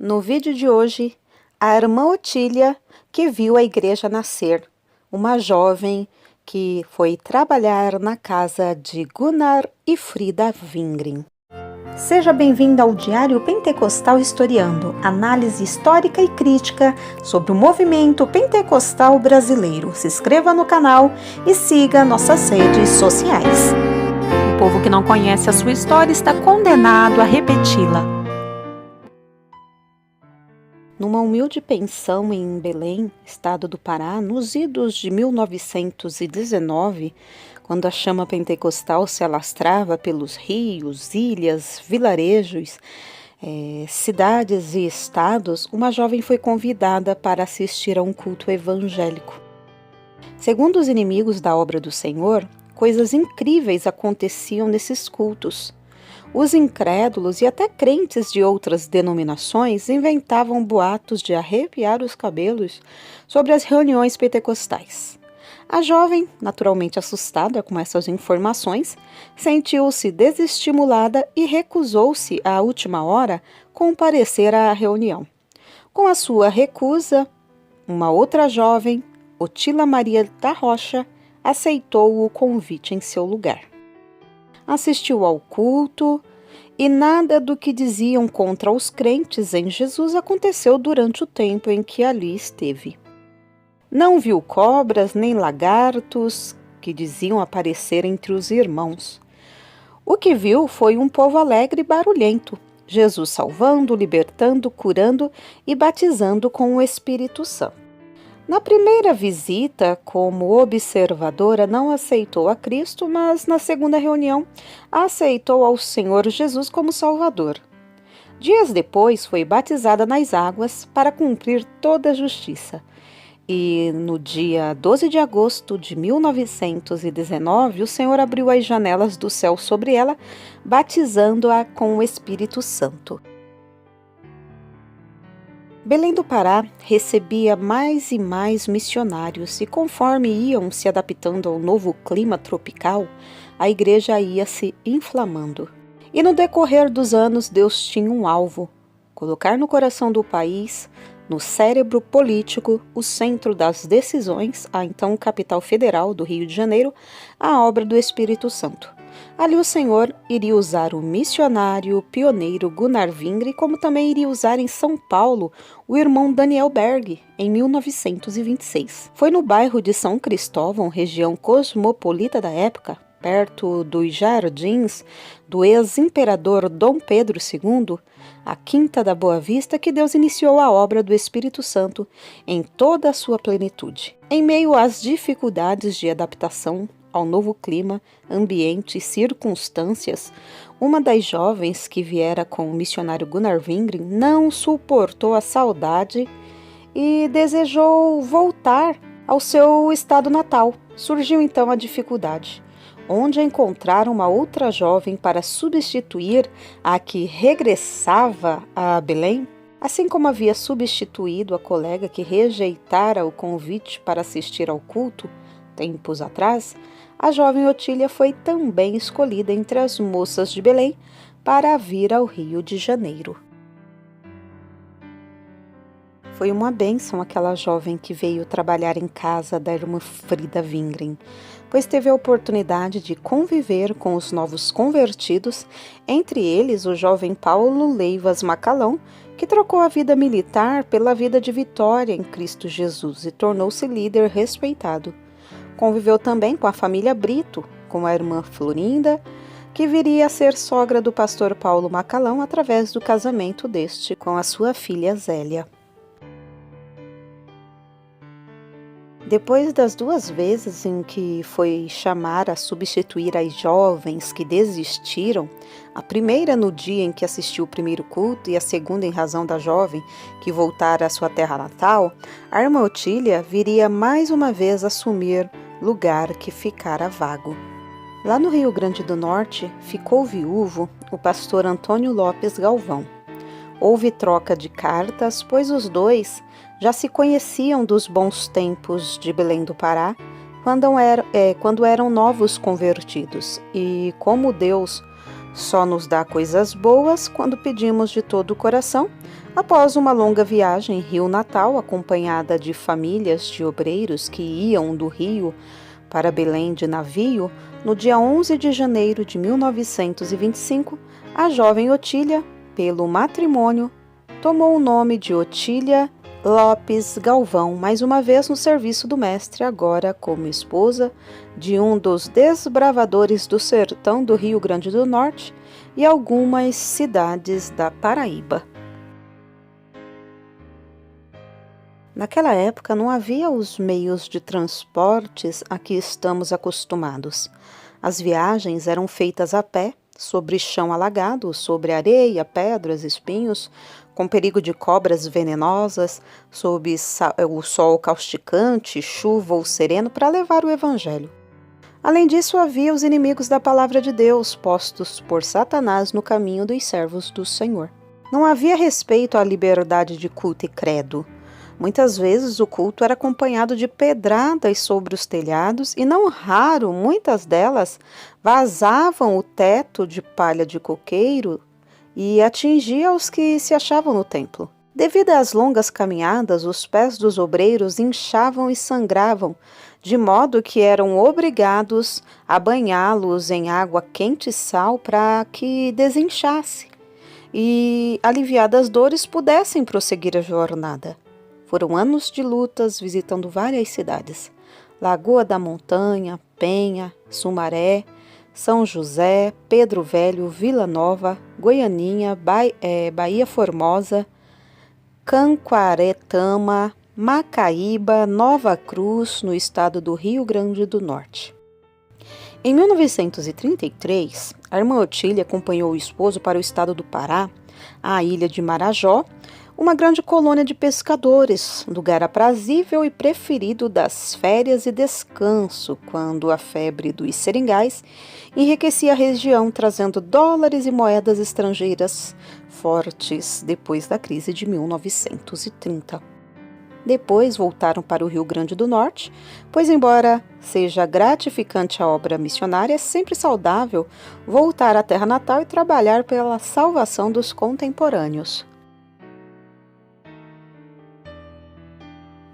No vídeo de hoje, a irmã Otília, que viu a igreja nascer, uma jovem que foi trabalhar na casa de Gunnar e Frida Wingren. Seja bem-vinda ao Diário Pentecostal Historiando, análise histórica e crítica sobre o movimento pentecostal brasileiro. Se inscreva no canal e siga nossas redes sociais. O povo que não conhece a sua história está condenado a repeti-la. Numa humilde pensão em Belém, estado do Pará, nos idos de 1919, quando a chama pentecostal se alastrava pelos rios, ilhas, vilarejos, cidades e estados, uma jovem foi convidada para assistir a um culto evangélico. Segundo os inimigos da obra do Senhor, coisas incríveis aconteciam nesses cultos. Os incrédulos e até crentes de outras denominações inventavam boatos de arrepiar os cabelos sobre as reuniões pentecostais. A jovem, naturalmente assustada com essas informações, sentiu-se desestimulada e recusou-se, à última hora, comparecer à reunião. Com a sua recusa, uma outra jovem, Otília Maria da Rocha, aceitou o convite em seu lugar. Assistiu ao culto e nada do que diziam contra os crentes em Jesus aconteceu durante o tempo em que ali esteve. Não viu cobras nem lagartos que diziam aparecer entre os irmãos. O que viu foi um povo alegre e barulhento, Jesus salvando, libertando, curando e batizando com o Espírito Santo. Na primeira visita, como observadora, não aceitou a Cristo, mas na segunda reunião aceitou ao Senhor Jesus como Salvador. Dias depois foi batizada nas águas para cumprir toda a justiça. E no dia 12 de agosto de 1919, o Senhor abriu as janelas do céu sobre ela, batizando-a com o Espírito Santo. Belém do Pará recebia mais e mais missionários e, conforme iam se adaptando ao novo clima tropical, a igreja ia se inflamando. E no decorrer dos anos, Deus tinha um alvo: colocar no coração do país, no cérebro político, o centro das decisões, a então capital federal do Rio de Janeiro, a obra do Espírito Santo. Ali o Senhor iria usar o missionário pioneiro Gunnar Wingren, como também iria usar em São Paulo o irmão Daniel Berg, em 1926. Foi no bairro de São Cristóvão, região cosmopolita da época, perto dos jardins do ex-imperador Dom Pedro II, a Quinta da Boa Vista, que Deus iniciou a obra do Espírito Santo em toda a sua plenitude. Em meio às dificuldades de adaptação ao novo clima, ambiente e circunstâncias, uma das jovens que viera com o missionário Gunnar Wingren não suportou a saudade e desejou voltar ao seu estado natal. Surgiu então a dificuldade, onde encontraram uma outra jovem para substituir a que regressava a Belém, assim como havia substituído a colega que rejeitara o convite para assistir ao culto tempos atrás. A jovem Otília foi também escolhida entre as moças de Belém para vir ao Rio de Janeiro. Foi uma bênção aquela jovem que veio trabalhar em casa da irmã Frida Wingren, pois teve a oportunidade de conviver com os novos convertidos, entre eles o jovem Paulo Leivas Macalão, que trocou a vida militar pela vida de vitória em Cristo Jesus e tornou-se líder respeitado. Conviveu também com a família Brito, com a irmã Florinda, que viria a ser sogra do pastor Paulo Macalão através do casamento deste com a sua filha Zélia. Depois das 2 vezes em que foi chamar a substituir as jovens que desistiram, a primeira no dia em que assistiu o primeiro culto e a segunda em razão da jovem que voltara à sua terra natal, a irmã Otília viria mais uma vez assumir lugar que ficara vago. Lá no Rio Grande do Norte, ficou viúvo o pastor Antônio Lopes Galvão. Houve troca de cartas, pois os dois já se conheciam dos bons tempos de Belém do Pará, quando eram novos convertidos. E como Deus só nos dá coisas boas quando pedimos de todo o coração, Após uma longa viagem Rio Natal, acompanhada de famílias de obreiros que iam do Rio para Belém de navio, no dia 11 de janeiro de 1925, a jovem Otília, pelo matrimônio, tomou o nome de Otília Lopes Galvão, mais uma vez no serviço do mestre, agora como esposa de um dos desbravadores do sertão do Rio Grande do Norte e algumas cidades da Paraíba. Naquela época não havia os meios de transportes a que estamos acostumados. As viagens eram feitas a pé, sobre chão alagado, sobre areia, pedras, espinhos, com perigo de cobras venenosas, sob o sol causticante, chuva ou sereno, para levar o evangelho. Além disso, havia os inimigos da palavra de Deus, postos por Satanás no caminho dos servos do Senhor. Não havia respeito à liberdade de culto e credo. Muitas vezes o culto era acompanhado de pedradas sobre os telhados e, não raro, muitas delas vazavam o teto de palha de coqueiro e atingia os que se achavam no templo. Devido às longas caminhadas, os pés dos obreiros inchavam e sangravam, de modo que eram obrigados a banhá-los em água quente e sal para que desinchasse e, aliviadas as dores, pudessem prosseguir a jornada. Foram anos de lutas visitando várias cidades: Lagoa da Montanha, Penha, Sumaré, São José, Pedro Velho, Vila Nova, Goianinha, Bahia Formosa, Canquaretama, Macaíba, Nova Cruz, no estado do Rio Grande do Norte. Em 1933, a irmã Otília acompanhou o esposo para o estado do Pará, à ilha de Marajó, uma grande colônia de pescadores, lugar aprazível e preferido das férias e descanso, quando a febre dos seringais enriquecia a região, trazendo dólares e moedas estrangeiras fortes depois da crise de 1930. Depois voltaram para o Rio Grande do Norte, pois, embora seja gratificante a obra missionária, é sempre saudável voltar à terra natal e trabalhar pela salvação dos contemporâneos.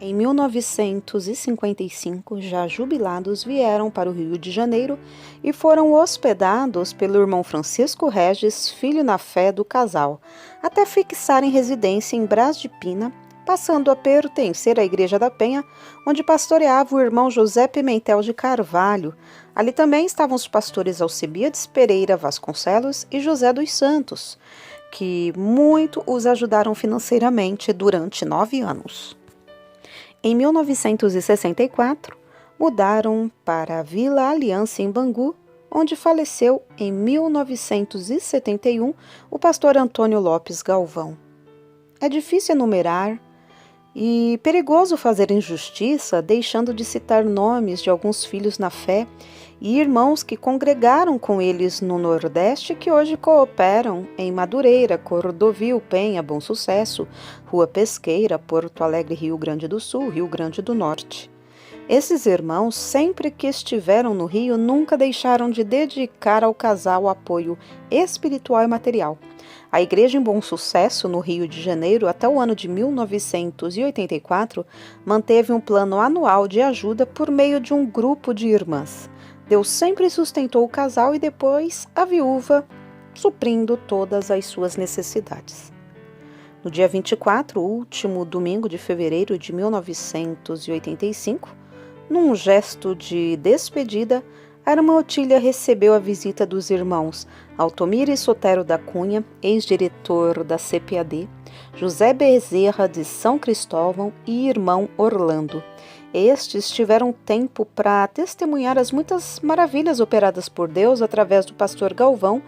Em 1955, já jubilados, vieram para o Rio de Janeiro e foram hospedados pelo irmão Francisco Regis, filho na fé do casal, até fixarem residência em Brás de Pina, passando a pertencer à Igreja da Penha, onde pastoreava o irmão José Pimentel de Carvalho. Ali também estavam os pastores Alcebiades Pereira Vasconcelos e José dos Santos, que muito os ajudaram financeiramente durante 9 anos. Em 1964, mudaram para a Vila Aliança em Bangu, onde faleceu em 1971 o pastor Antônio Lopes Galvão. É difícil enumerar e perigoso fazer injustiça, deixando de citar nomes de alguns filhos na fé e irmãos que congregaram com eles no Nordeste, que hoje cooperam em Madureira, Cordovil, Penha, Bom Sucesso, Rua Pesqueira, Porto Alegre, Rio Grande do Sul, Rio Grande do Norte. Esses irmãos, sempre que estiveram no Rio, nunca deixaram de dedicar ao casal apoio espiritual e material. A Igreja em Bom Sucesso, no Rio de Janeiro, até o ano de 1984, manteve um plano anual de ajuda por meio de um grupo de irmãs. Deus sempre sustentou o casal e depois a viúva, suprindo todas as suas necessidades. No dia 24, último domingo de fevereiro de 1985, num gesto de despedida, a irmã Otília recebeu a visita dos irmãos Altomir e Sotero da Cunha, ex-diretor da CPAD, José Bezerra de São Cristóvão e irmão Orlando. Estes tiveram tempo para testemunhar as muitas maravilhas operadas por Deus através do pastor Galvão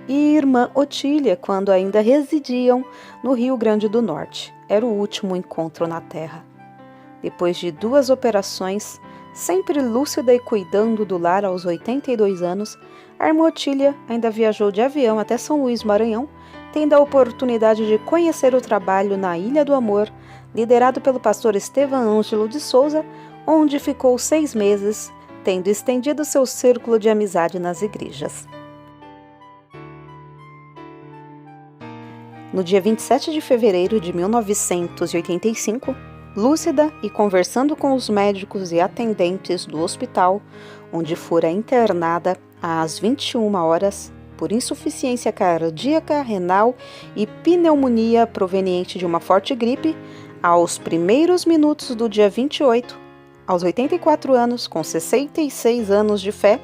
e irmã Otília, quando ainda residiam no Rio Grande do Norte. Era o último encontro na terra. Depois de 2 operações, sempre lúcida e cuidando do lar aos 82 anos, a irmã Otília ainda viajou de avião até São Luís, Maranhão, tendo a oportunidade de conhecer o trabalho na Ilha do Amor, liderado pelo pastor Estevam Ângelo de Souza, onde ficou 6 meses, tendo estendido seu círculo de amizade nas igrejas. No dia 27 de fevereiro de 1985, lúcida e conversando com os médicos e atendentes do hospital, onde fora internada às 21 horas por insuficiência cardíaca, renal e pneumonia proveniente de uma forte gripe, aos primeiros minutos do dia 28, aos 84 anos, com 66 anos de fé,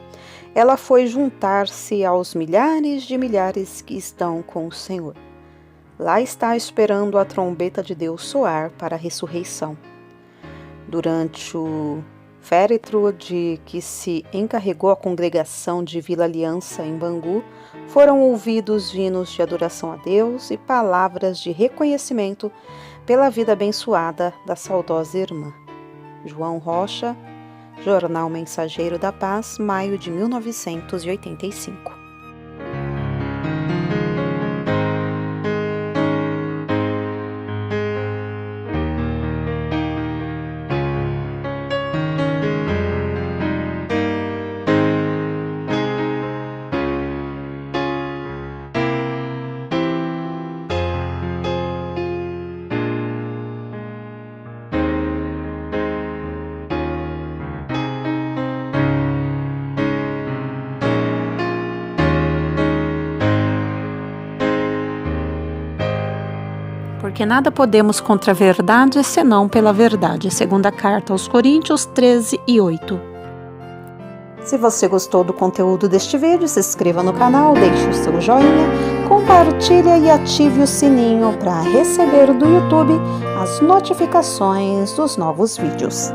ela foi juntar-se aos milhares de milhares que estão com o Senhor. Lá está esperando a trombeta de Deus soar para a ressurreição. Durante o féretro de que se encarregou a congregação de Vila Aliança, em Bangu, foram ouvidos hinos de adoração a Deus e palavras de reconhecimento pela vida abençoada da saudosa irmã. João Rocha, Jornal Mensageiro da Paz, maio de 1985. Porque nada podemos contra a verdade, senão pela verdade. Segunda carta aos Coríntios 13:8. Se você gostou do conteúdo deste vídeo, se inscreva no canal, deixe o seu joinha, compartilhe e ative o sininho para receber do YouTube as notificações dos novos vídeos.